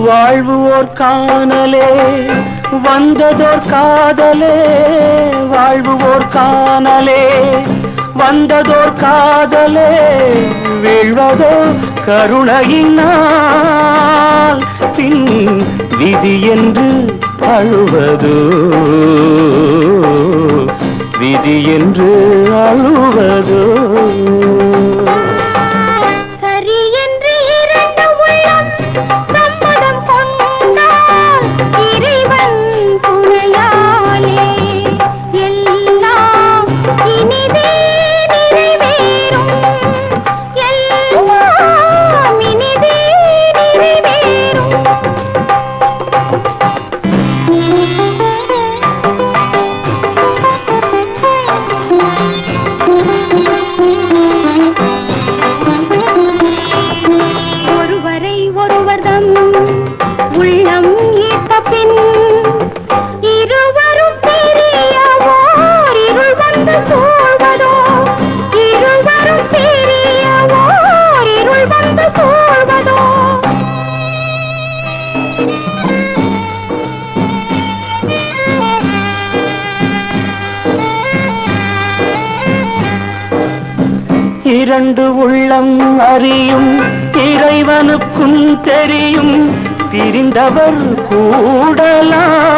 வாழ்வு ஓர் காணலே வந்ததோர் காதலே, வாழ்வு ஓர் காணலே வந்ததோர் காதலே, வீழ்வதோ கருணையினால் பின் விதி என்று அழுவதோ, விதி என்று அழுவதோ. உள்ளம் ஈர்த்த பின் இருவரும் பெரியவோர் இருள் வந்து சூழ்வதோ, இருவரும் பெரியவோர் இருள் வந்து சூழ்வதோ. இரண்டு உள்ளம் அறியும் இறைவனுக்கும் தெரியும், பிரிந்தவர் கூடலாம்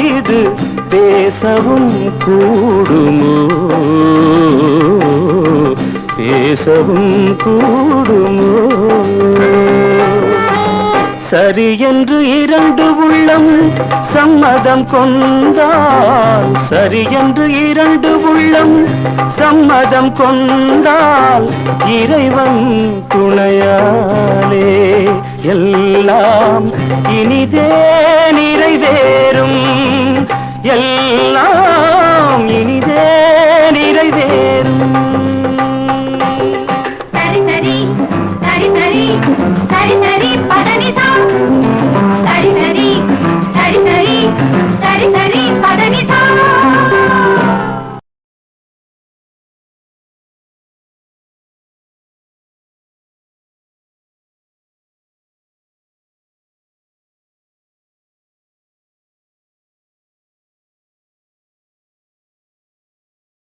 இது பேசவும் கூடுமோ, பேசவும் கூடுமோ. சரி என்று இரண்டு உள்ளம் சம்மதம் கொண்டால், சரி என்று இரண்டு உள்ளம் சம்மதம் கொண்டால், இறைவன் துணையாலே எல்லாம் இனிதே நிறைவேறும், எல்லாம்